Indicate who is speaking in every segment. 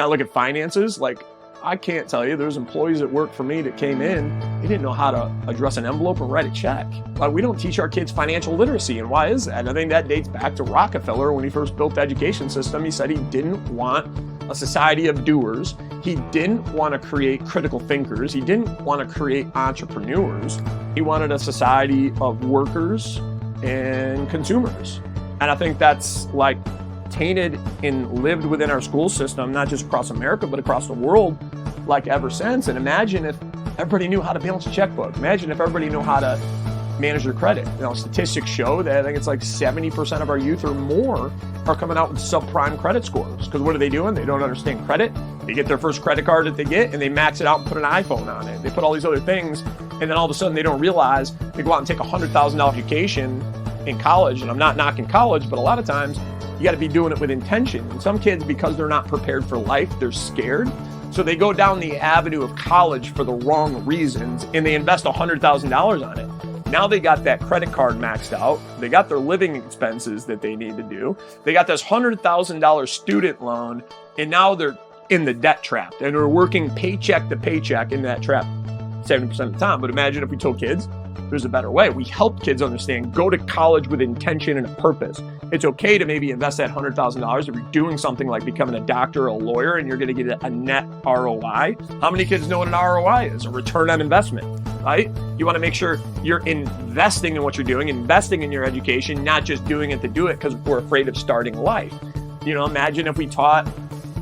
Speaker 1: I look at finances, like I can't tell you, there's employees that work for me that came in, they didn't know how to address an envelope and write a check. We don't teach our kids financial literacy. And why is that? And I think that dates back to Rockefeller when he first built the education system. He said he didn't want a society of doers. He didn't want to create critical thinkers. He didn't want to create entrepreneurs. He wanted a society of workers and consumers. And I think that's like tainted and lived within our school system, not just across America, but across the world, like ever since. And imagine if everybody knew how to balance a checkbook. Imagine if everybody knew how to manage their credit. Statistics show that I think it's like 70% of our youth or more are coming out with subprime credit scores. Because what are they doing? They don't understand credit. They get their first credit card that they get and they max it out and put an iPhone on it. They put all these other things, and then all of a sudden they don't realize they go out and take a $100,000 education in college. And I'm not knocking college, but a lot of times you got to be doing it with intention. And some kids, because they're not prepared for life, they're scared. So they go down the avenue of college for the wrong reasons, and they invest $100,000 on it. Now they got that credit card maxed out. They got their living expenses that they need to do. They got this $100,000 student loan, and now they're in the debt trap. And they're working paycheck to paycheck in that trap 70% of the time. But imagine if we told kids, there's a better way. We help kids understand, go to college with intention and a purpose. It's okay to maybe invest that $100,000 if you're doing something like becoming a doctor or a lawyer and you're going to get a net ROI. How many kids know what an ROI is? A return on investment, right? You want to make sure you're investing in what you're doing, investing in your education, not just doing it to do it because we're afraid of starting life. Imagine if we taught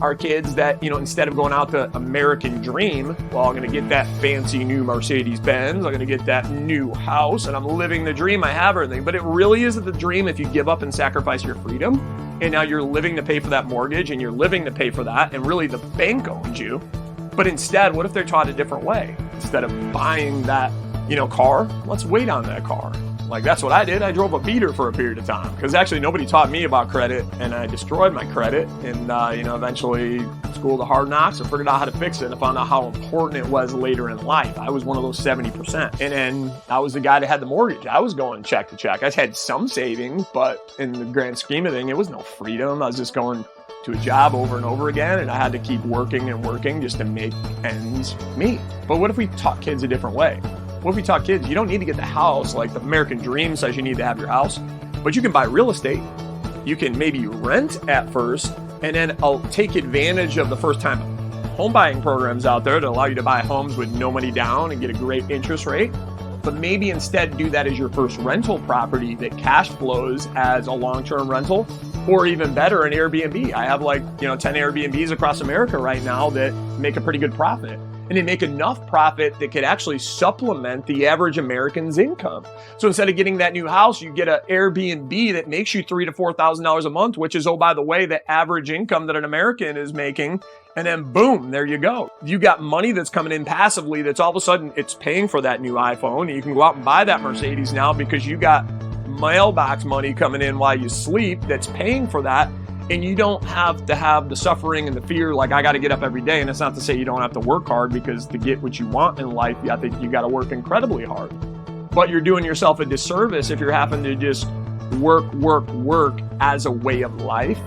Speaker 1: our kids that, instead of going out to American dream, well, I'm going to get that fancy new Mercedes-Benz, I'm going to get that new house, and I'm living the dream, I have everything. But it really isn't the dream if you give up and sacrifice your freedom. And now you're living to pay for that mortgage, and you're living to pay for that, and really the bank owns you. But instead, what if they're taught a different way? Instead of buying that, car, let's wait on that car. Like, that's what I did. I drove a beater for a period of time because actually nobody taught me about credit, and I destroyed my credit, and eventually schooled the hard knocks. I figured out how to fix it, and I found out how important it was later in life. I was one of those 70%, and then I was the guy that had the mortgage. I was going check to check. I had some savings, but in the grand scheme of things, it was no freedom. I was just going to a job over and over again, and I had to keep working and working just to make ends meet. But what if we taught kids a different way? What if we taught kids, you don't need to get the house like the American dream says you need to have your house, but you can buy real estate. You can maybe rent at first, and then I'll take advantage of the first time home buying programs out there that allow you to buy homes with no money down and get a great interest rate. But maybe instead do that as your first rental property that cash flows as a long-term rental, or even better, an Airbnb. I have 10 Airbnbs across America right now that make a pretty good profit. And they make enough profit that could actually supplement the average American's income. So instead of getting that new house, you get an Airbnb that makes you $3,000 to $4,000 a month, which is, oh, by the way, the average income that an American is making. And then boom, there you go. You got money that's coming in passively that's all of a sudden it's paying for that new iPhone. And you can go out and buy that Mercedes now because you got mailbox money coming in while you sleep that's paying for that. And you don't have to have the suffering and the fear, like I got to get up every day. And it's not to say you don't have to work hard, because to get what you want in life, I think you got to work incredibly hard. But you're doing yourself a disservice if you're having to just work as a way of life